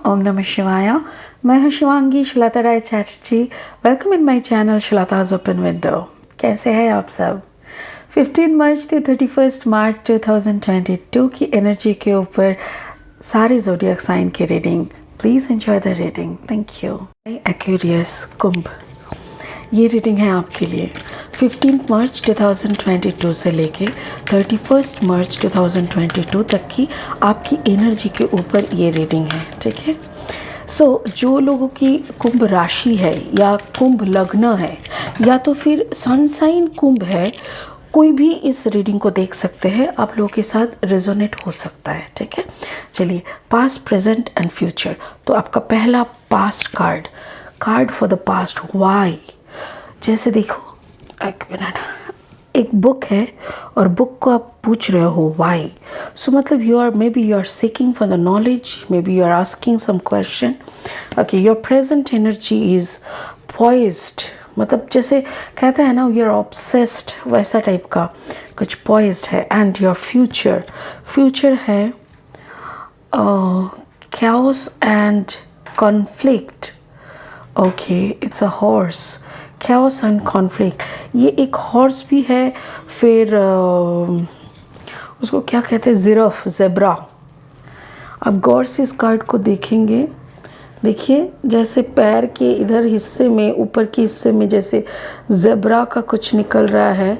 ओम नमः शिवाय। मैं हूँ Shivangi Shweta Rai Chatterjee. Welcome in my channel Shweta's open window. कैसे हैं आप सब? 15 मार्च से 31 मार्च 2022 की एनर्जी के ऊपर सारे ज़ोडिएक साइन की reading. Please enjoy the reading. Thank you. Aquarius Kumbh, ये रीडिंग है आपके लिए 15 मार्च 2022 से लेके 31 मार्च 2022 तक की आपकी एनर्जी के ऊपर ये रीडिंग है। ठीक है। जो लोगों की कुंभ राशि है या कुंभ लग्न है या तो फिर सनसाइन कुंभ है, कोई भी इस रीडिंग को देख सकते हैं। आप लोगों के साथ रेजोनेट हो सकता है। ठीक है। चलिए, पास्ट, प्रेजेंट एंड फ्यूचर। तो आपका पहला past card for the past, why. जैसे देखो, एक मिनट, एक बुक है और बुक को आप पूछ रहे हो वाई। सो मतलब you are seeking for the knowledge, maybe you are asking some question. Okay, your present energy is poised, मतलब जैसे कहते हैं ना, यू आर ऑब्सेस्ड, वैसा टाइप का कुछ पॉइज्ड है। एंड योर फ्यूचर है chaos and conflict. Okay, it's a horse. chaos and conflict, ये एक हॉर्स भी है, फिर उसको क्या कहते हैं, ज़ेब्रा। अब गौर से इस कार्ड को देखेंगे, देखिए जैसे पैर के इधर हिस्से में, ऊपर के हिस्से में जैसे ज़ेब्रा का कुछ निकल रहा है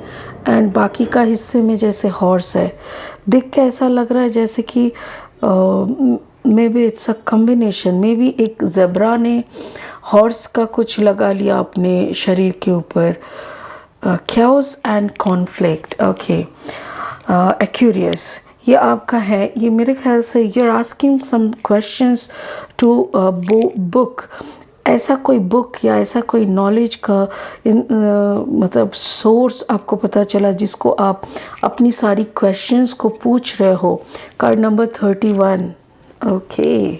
एंड बाकी का हिस्से में जैसे हॉर्स है। देख के ऐसा लग रहा है जैसे कि maybe it's a combination, maybe एक ज़ेब्रा ने हॉर्स का कुछ लगा लिया अपने शरीर के ऊपर। chaos and conflict. Okay, Aquarius, ये आपका है। ये मेरे ख्याल से you are asking some questions to book. ऐसा कोई बुक या ऐसा कोई नॉलेज का मतलब सोर्स आपको पता चला जिसको आप अपनी सारी क्वेश्चंस को पूछ रहे हो। Card number 31। ओके,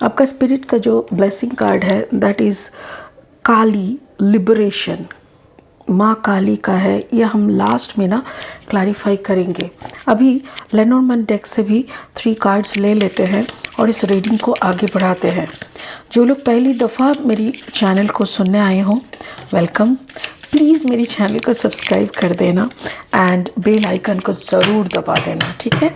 आपका स्पिरिट का जो ब्लेसिंग कार्ड है दैट इज़ काली, लिबरेशन। माँ काली का है। ये हम लास्ट में ना क्लैरिफाई करेंगे। अभी लेनोर्मैन डेक से भी 3 कार्ड्स ले लेते हैं और इस रीडिंग को आगे बढ़ाते हैं। जो लोग पहली दफ़ा मेरी चैनल को सुनने आए हों, वेलकम। प्लीज़ मेरी चैनल को सब्सक्राइब कर देना एंड बेल आइकन को ज़रूर दबा देना, ठीक है,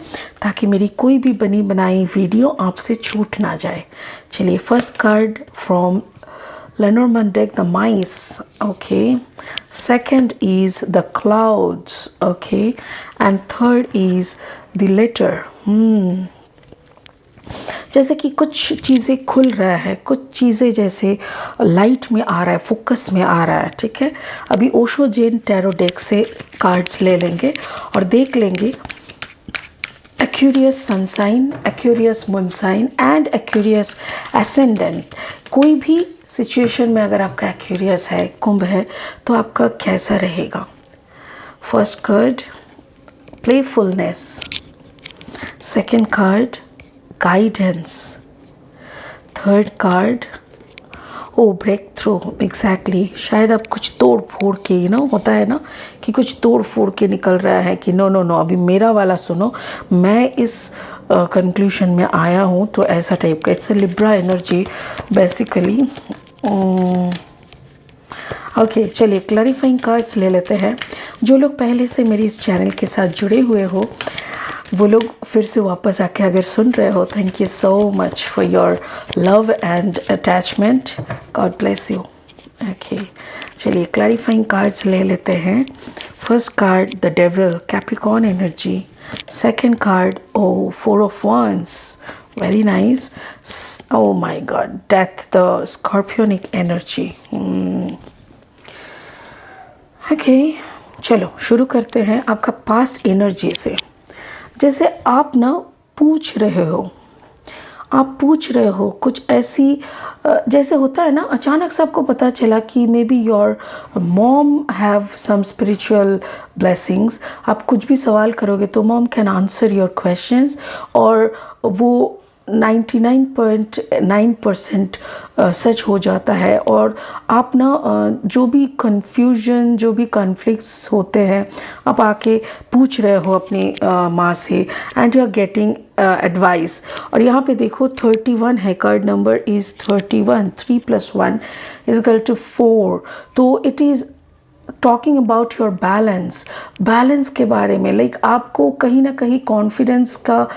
ताकि मेरी कोई भी बनी बनाई वीडियो आपसे छूट ना जाए। चलिए, first card from Lenormand deck, the mice. Okay, second is the clouds. Okay, and third is the letter. जैसे कि कुछ चीज़ें खुल रहा है, कुछ चीज़ें जैसे लाइट में आ रहा है, फोकस में आ रहा है। ठीक है। अभी ओशो जेन टैरो डेक से कार्ड्स ले लेंगे और देख लेंगे Aquarius sun sign, Aquarius moon sign and Aquarius ascendant. कोई भी सिचुएशन में अगर आपका एक्वेरियस है, कुंभ है, तो आपका कैसा रहेगा। First card playfulness, second card guidance, third card breakthrough. Exactly, शायद आप कुछ तोड़ फोड़ के, होता है ना कि कुछ तोड़ फोड़ के निकल रहा है कि नो अभी मेरा वाला सुनो, मैं इस कंक्लूशन में आया हूँ, तो ऐसा टाइप का। It's a Libra energy basically. Okay, चलिए क्लैरिफाइंग कार्ड्स ले लेते हैं। जो लोग पहले से मेरी इस चैनल के साथ जुड़े हुए हो, वो लोग फिर से वापस आके अगर सुन रहे हो, thank you so much for your love and attachment. God bless you. Okay, चलिए क्लैरिफाइंग कार्ड्स ले लेते हैं। First card the devil, Capricorn energy. Second card 4 of wands, very nice. Oh my God, death, the scorpionic energy. Okay, चलो शुरू करते हैं आपका past energy से। जैसे आप ना पूछ रहे हो कुछ ऐसी, जैसे होता है ना, अचानक से आपको पता चला कि maybe your mom have some spiritual blessings. आप कुछ भी सवाल करोगे तो mom can answer your questions और वो 99.9% सच हो जाता है। और आप ना जो भी कन्फ्यूजन, जो भी कॉन्फ्लिक्ट्स होते हैं, आप आके पूछ रहे हो अपनी माँ से and you are getting advice. और यहाँ पे देखो 31 है, card number is 31, 3 + 1 is equal to 4। तो it is talking about your balance के बारे में। लाइक आपको कहीं ना कहीं कॉन्फिडेंस का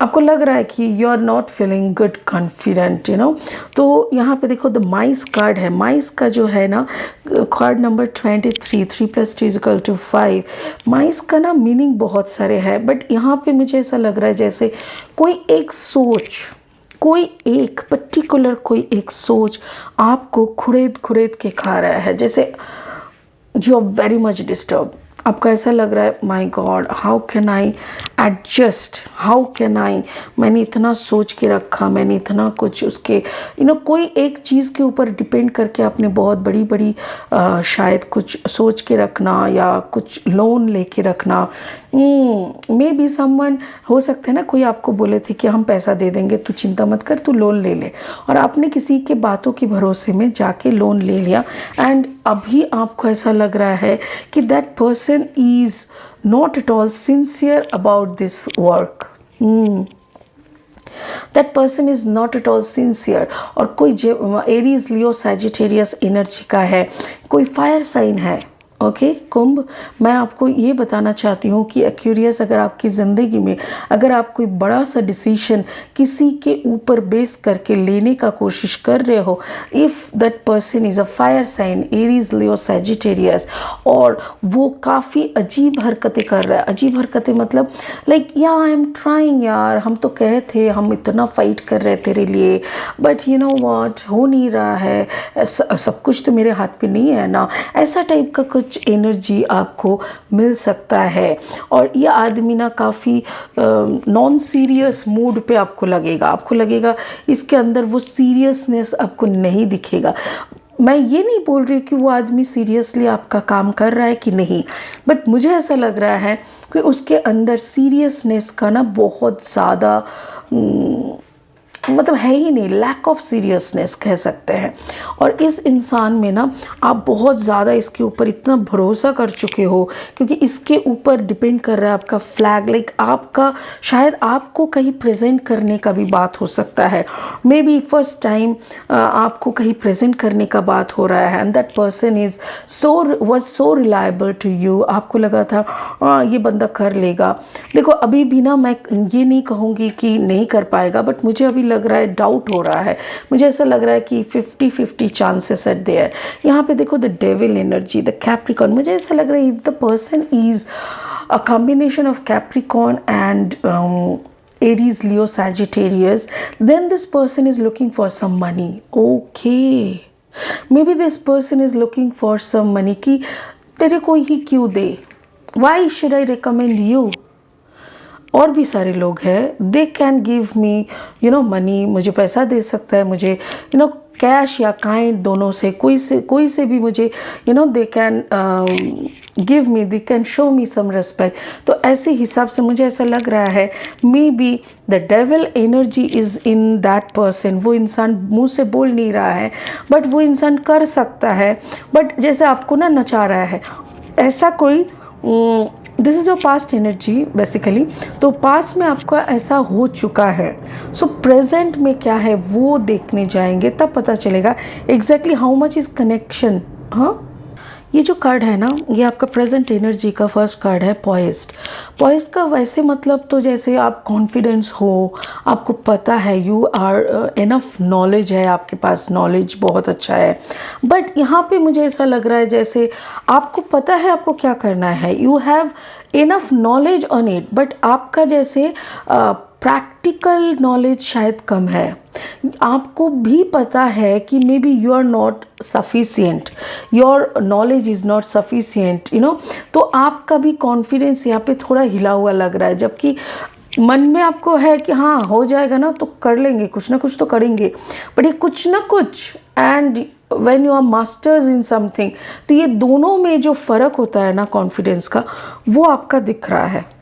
आपको लग रहा है कि you are not feeling good confident, you know. तो यहाँ पे देखो द माइस कार्ड है। माइस का जो है ना कार्ड नंबर 23, 3 + 2 = 5। माइस का ना मीनिंग बहुत सारे हैं, बट यहाँ पे मुझे ऐसा लग रहा है जैसे कोई एक सोच, कोई एक पर्टिकुलर कोई एक सोच आपको खुरेद के खा रहा है। जैसे you are very much disturb, आपका ऐसा लग रहा है my God how can I adjust, how can I, मैंने इतना सोच के रखा, मैंने इतना कुछ उसके कोई एक चीज़ के ऊपर डिपेंड करके आपने बहुत बड़ी शायद कुछ सोच के रखना या कुछ लोन लेके रखना। मे बी समवन हो सकते हैं ना, कोई आपको बोले थे कि हम पैसा दे देंगे, तू चिंता मत कर, तू लोन ले ले, और आपने किसी के बातों के भरोसे में जाके लोन ले लिया। एंड अभी आपको ऐसा लग रहा है कि that person is not at all sincere about this work. That person is not at all sincere। और कोई एरीज, लियो, सैजिटेरियस एनर्जी का है, कोई फायर साइन है। ओके कुंभ, मैं आपको ये बताना चाहती हूँ कि एक्यूरियस, अगर आपकी ज़िंदगी में अगर आप कोई बड़ा सा डिसीजन किसी के ऊपर बेस करके लेने का कोशिश कर रहे हो, if that person is a fire sign, Aries, Leo, Sagittarius, और वो काफ़ी अजीब हरकतें कर रहा है। अजीब हरकतें मतलब लाइक आई एम ट्राइंग यार, हम तो कहे थे, हम इतना फाइट कर रहे तेरे लिए, बट यू नो व्हाट, हो नहीं रहा है, सब कुछ तो मेरे हाथ पे नहीं है ना, ऐसा टाइप का कुछ एनर्जी आपको मिल सकता है। और ये आदमी ना काफ़ी नॉन सीरियस मूड पे आपको लगेगा इसके अंदर वो सीरियसनेस आपको नहीं दिखेगा। मैं ये नहीं बोल रही कि वो आदमी सीरियसली आपका काम कर रहा है कि नहीं, बट मुझे ऐसा लग रहा है कि उसके अंदर सीरियसनेस का ना बहुत ज़्यादा मतलब है ही नहीं, लैक ऑफ सीरियसनेस कह सकते हैं। और इस इंसान में ना आप बहुत ज़्यादा इसके ऊपर इतना भरोसा कर चुके हो, क्योंकि इसके ऊपर डिपेंड कर रहा है आपका फ्लैग, लाइक आपका शायद आपको कहीं प्रेजेंट करने का भी बात हो सकता है। मे बी फर्स्ट टाइम आपको कहीं प्रेजेंट करने का बात हो रहा है, and that person is was so reliable to you. आपको लगा था ये बंदा कर लेगा। देखो अभी भी ना मैं ये नहीं कहूँगी कि नहीं कर पाएगा, बट मुझे अभी लग रहा है, डाउट हो रहा है, मुझे ऐसा लग रहा है कि 50-50 चांसेस एट देयर। यहाँ पे देखो the devil energy, the Capricorn, मुझे ऐसा लग रहा है if the person is a combination of Capricorn and Aries, Leo, Sagittarius, then this person is looking for some money. Okay, maybe this person is looking for some money कि तेरे को ही क्यों दे, why should I recommend you। और भी सारे लोग हैं, दे can give me money, मुझे पैसा दे सकता है, मुझे कैश या काइंड दोनों से कोई से भी मुझे they can give me, they can show me some respect. तो ऐसे हिसाब से मुझे ऐसा लग रहा है maybe the devil energy is in that person. वो इंसान मुंह से बोल नहीं रहा है, बट वो इंसान कर सकता है, बट जैसे आपको ना नचा रहा है, ऐसा कोई this is your past energy basically. तो पास्ट में आपका ऐसा हो चुका है, सो प्रेजेंट में क्या है वो देखने जाएंगे, तब पता चलेगा exactly how much is connection. हाँ, ये जो कार्ड है ना, ये आपका प्रेजेंट एनर्जी का फर्स्ट कार्ड है, पॉइज्ड। पॉइज्ड का वैसे मतलब तो जैसे आप कॉन्फिडेंस हो, आपको पता है, यू आर इनफ नॉलेज है, आपके पास नॉलेज बहुत अच्छा है, बट यहाँ पे मुझे ऐसा लग रहा है जैसे आपको पता है आपको क्या करना है, you have enough knowledge on it, but आपका जैसे प्रैक्टिकल नॉलेज शायद कम है। आपको भी पता है कि maybe you are not sufficient, your knowledge is not sufficient, तो आपका भी कॉन्फिडेंस यहाँ पे थोड़ा हिला हुआ लग रहा है, जबकि मन में आपको है कि हाँ हो जाएगा ना, तो कर लेंगे, कुछ ना कुछ तो करेंगे, बट ये कुछ ना कुछ and when you are masters in something, तो ये दोनों में जो फ़र्क होता है ना कॉन्फिडेंस का, वो आपका दिख रहा है।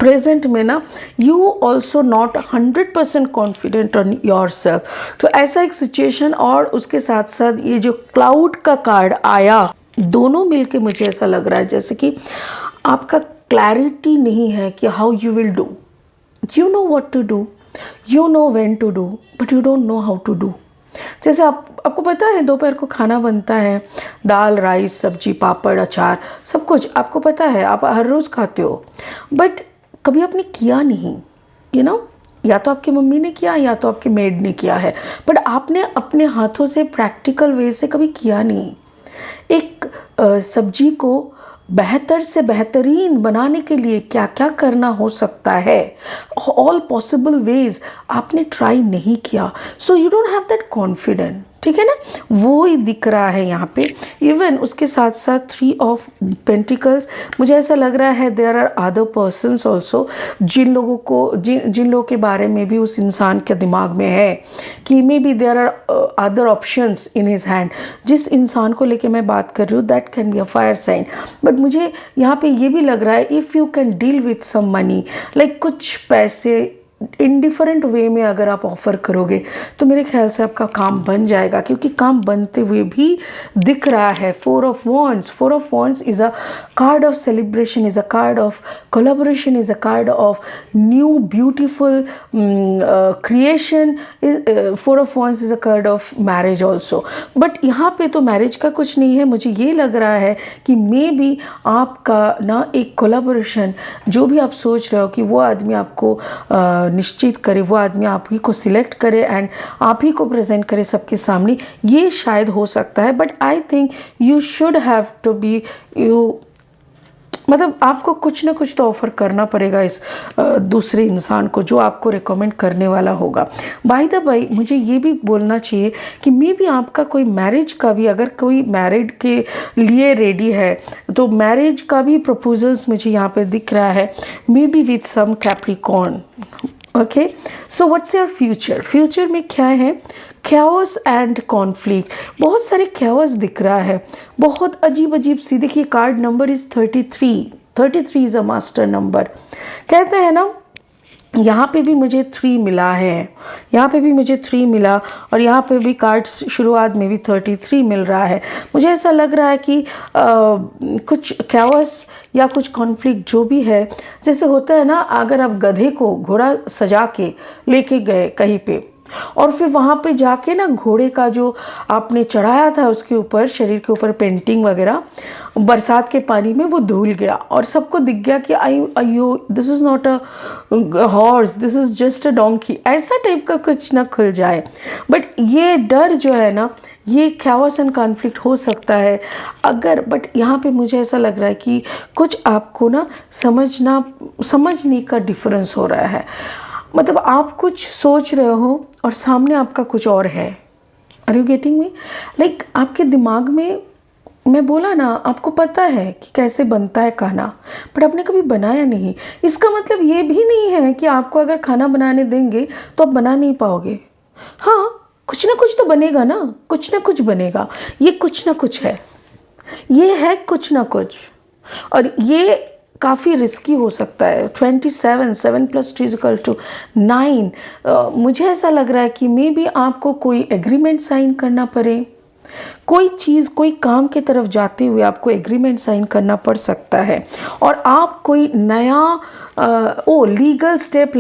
प्रेजेंट में ना you also not 100% confident on your self. तो ऐसा एक सिचुएशन, और उसके साथ साथ ये जो क्लाउड का कार्ड आया, दोनों मिलके मुझे ऐसा लग रहा है जैसे कि आपका क्लैरिटी नहीं है कि how you will do. You know what to do, you know when to do, but you don't know how to do. जैसे आपको पता है दोपहर को खाना बनता है, दाल, राइस, सब्जी, पापड़, अचार, सब कुछ आपको पता है, आप हर रोज़ खाते हो, बट कभी आपने किया नहीं, यू नो। या तो आपकी मम्मी ने किया या तो आपकी मेड ने किया है, बट आपने अपने हाथों से प्रैक्टिकल वे से कभी किया नहीं। एक सब्जी को बेहतर से बेहतरीन बनाने के लिए क्या क्या करना हो सकता है, ऑल पॉसिबल वेज आपने ट्राई नहीं किया, so you don't have that confident, ठीक है ना। वो ही दिख रहा है यहाँ पे। इवन उसके साथ साथ 3 ऑफ पेंटिकल्स, मुझे ऐसा लग रहा है there are other persons also, जिन लोगों के बारे में भी उस इंसान के दिमाग में है कि maybe there are other options in his hand. जिस इंसान को लेके मैं बात कर रही हूँ that can be a fire sign, but मुझे यहाँ पे ये भी लग रहा है if you can deal with some money, like कुछ पैसे इंडिफरेंट वे में अगर आप ऑफर करोगे तो मेरे ख्याल से आपका काम बन जाएगा, क्योंकि काम बनते हुए भी दिख रहा है। 4 of wands is a card of celebration, is a card of collaboration, is a card of new beautiful creation. 4 of wands is a card of marriage also, but यहाँ पे तो मैरिज का कुछ नहीं है। मुझे ये लग रहा है कि मे बी आपका ना एक कोलैबोरेशन, जो भी आप सोच रहे हो कि वो आदमी आपको निश्चित करे, वो आदमी आप ही को सिलेक्ट करे एंड आप ही को प्रेजेंट करे सबके सामने, ये शायद हो सकता है। But I think you should have to be मतलब आपको कुछ ना कुछ तो ऑफर करना पड़ेगा इस दूसरे इंसान को जो आपको रिकमेंड करने वाला होगा। बाय द बाय मुझे ये भी बोलना चाहिए कि मे बी आपका कोई मैरिज का भी, अगर कोई मैरिड के लिए रेडी है तो मैरिज का भी प्रपोजल्स मुझे यहाँ पे दिख रहा है, maybe with some Capricorn. Okay, so what's your future में क्या है? कैओस एंड कॉन्फ्लिक्ट, बहुत सारे कैओस दिख रहा है, बहुत अजीब अजीब सी। देखिए card number is 33 is a master number. कहते हैं ना, यहाँ पे भी मुझे 3 मिला है, यहाँ पे भी मुझे 3 मिला, और यहाँ पे भी कार्ड शुरुआत में भी 33 मिल रहा है। मुझे ऐसा लग रहा है कि कुछ कैओस या कुछ कॉन्फ्लिक्ट जो भी है, जैसे होता है ना, अगर आप गधे को घोड़ा सजा के लेके गए कहीं पे, और फिर वहाँ पे जाके ना घोड़े का जो आपने चढ़ाया था उसके ऊपर, शरीर के ऊपर पेंटिंग वगैरह, बरसात के पानी में वो धुल गया और सबको दिख गया कि अयो this is not a horse, this is just a donkey, ऐसा टाइप का कुछ ना खुल जाए। बट ये डर जो है ना, ये कैओस एंड कॉन्फ्लिक्ट हो सकता है अगर, बट यहाँ पे मुझे ऐसा लग रहा है कि कुछ आपको ना समझने का डिफरेंस हो रहा है। मतलब आप कुछ सोच रहे हो और सामने आपका कुछ और है। Are you getting me? Like आपके दिमाग में, मैं बोला ना, आपको पता है कि कैसे बनता है खाना, बट आपने कभी बनाया नहीं। इसका मतलब ये भी नहीं है कि आपको अगर खाना बनाने देंगे तो आप बना नहीं पाओगे। हाँ, कुछ ना कुछ तो बनेगा ना, कुछ ना कुछ बनेगा। ये कुछ ना कुछ है, ये है कुछ ना कुछ, और ये काफ़ी रिस्की हो सकता है। 27 7 + 2 = 9। मुझे ऐसा लग रहा है कि मे बी आपको कोई एग्रीमेंट साइन करना पड़े, कोई चीज़, कोई काम की तरफ जाते हुए आपको एग्रीमेंट साइन करना पड़ सकता है, और आप कोई नया लीगल स्टेप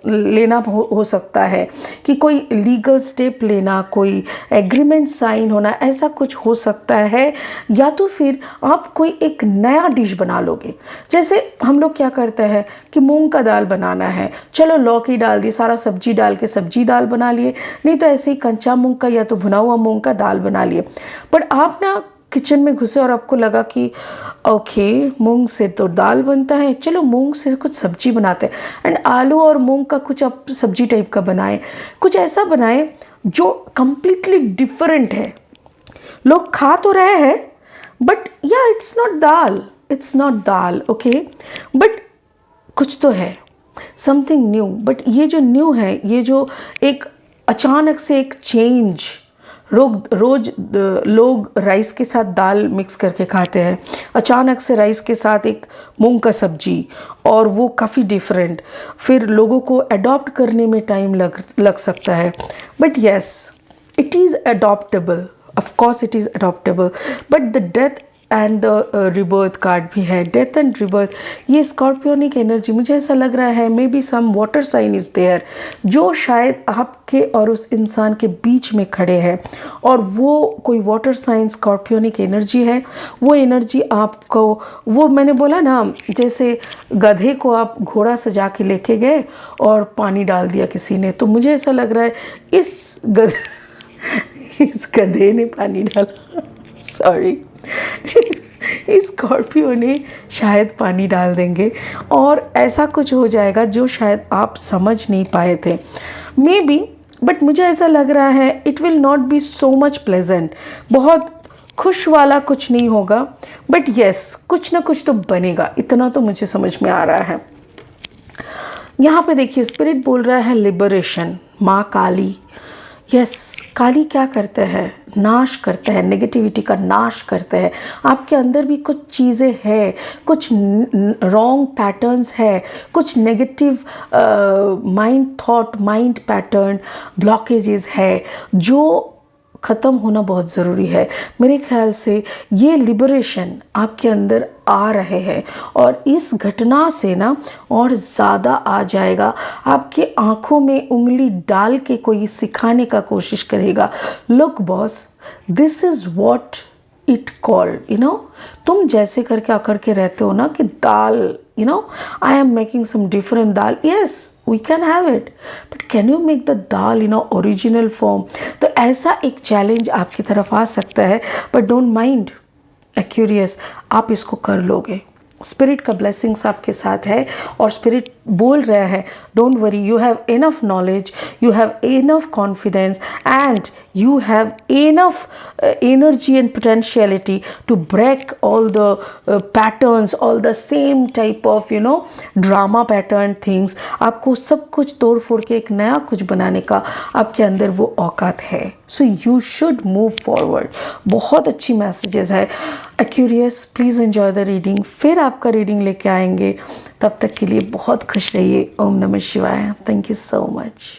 लेना हो सकता है, कि कोई लीगल स्टेप लेना, कोई एग्रीमेंट साइन होना, ऐसा कुछ हो सकता है। या तो फिर आप कोई एक नया डिश बना लोगे। जैसे हम लोग क्या करते हैं कि मूंग का दाल बनाना है, चलो लौकी डाल दी, सारा सब्जी डाल के सब्जी दाल बना लिए, नहीं तो ऐसे ही कच्चा मूंग का या तो भुना हुआ मूंग का दाल बना लिए। बट आप ना किचन में घुसे और आपको लगा कि ओके, मूंग से तो दाल बनता है, चलो मूंग से कुछ सब्जी बनाते हैं, एंड आलू और मूंग का कुछ आप सब्जी टाइप का बनाए, कुछ ऐसा बनाए जो कंप्लीटली डिफरेंट है। लोग खा तो रहे हैं बट या it's not dal, okay, but कुछ तो है, समथिंग न्यू। बट ये जो न्यू है, ये जो एक अचानक से एक चेंज लोग राइस के साथ दाल मिक्स करके खाते हैं, अचानक से राइस के साथ एक मूंग का सब्जी, और वो काफ़ी डिफरेंट, फिर लोगों को अडॉप्ट करने में टाइम लग सकता है, but yes it is adoptable, of course it is adoptable, but the death and the rebirth card भी है, डेथ एंड रिबर्थ, ये स्कॉर्पियोनिक एनर्जी, मुझे ऐसा लग रहा है maybe some water sign is there जो शायद आपके और उस इंसान के बीच में खड़े हैं, और वो कोई वाटर साइन स्कॉर्पियोनिक एनर्जी है। वो एनर्जी आपको, वो मैंने बोला ना, जैसे गधे को आप घोड़ा सजा के लेके गए और पानी डाल दिया किसी ने, तो मुझे ऐसा लग रहा है इस गधे ने पानी डाला, सॉरी इस स्कॉर्पियो ने शायद पानी डाल देंगे, और ऐसा कुछ हो जाएगा जो शायद आप समझ नहीं पाए थे मे बी, बट मुझे ऐसा लग रहा है it will not be so much pleasant, बहुत खुश वाला कुछ नहीं होगा, बट येस कुछ ना कुछ तो बनेगा, इतना तो मुझे समझ में आ रहा है। यहाँ पे देखिए स्पिरिट बोल रहा है लिबरेशन, माँ काली, यस काली क्या करते हैं, नाश करते हैं, नेगेटिविटी का नाश करते हैं। आपके अंदर भी कुछ चीज़ें हैं, कुछ रॉन्ग पैटर्न्स है, कुछ negative mind thought, mind pattern blockages है जो ख़त्म होना बहुत ज़रूरी है। मेरे ख्याल से ये लिबरेशन आपके अंदर आ रहे हैं, और इस घटना से ना और ज़्यादा आ जाएगा। आपके आँखों में उंगली डाल के कोई सिखाने का कोशिश करेगा, look boss this is what it called, तुम जैसे करके आकर के रहते हो ना कि dal, I am making some different dal, yes we can have it, but can you make the dal original form? तो ऐसा एक चैलेंज आपकी तरफ आ सकता है, but don't mind, Aquarius, आप इसको कर लोगे। स्पिरिट का ब्लेसिंग्स आपके साथ है, और स्पिरिट बोल रहा है don't worry, you have enough knowledge, you have enough confidence, and you have enough energy and potentiality to break all the patterns, all the same type of drama pattern things। आपको सब कुछ तोड़ फोड़ के एक नया कुछ बनाने का आपके अंदर वो औकात है, so you should move forward. बहुत अच्छी मैसेजेस है Aquarius, please enjoy the reading, फिर आपका रीडिंग लेके आएंगे, तब तक के लिए बहुत खुश रहिए। ओम नमः शिवाय, थैंक यू सो मच।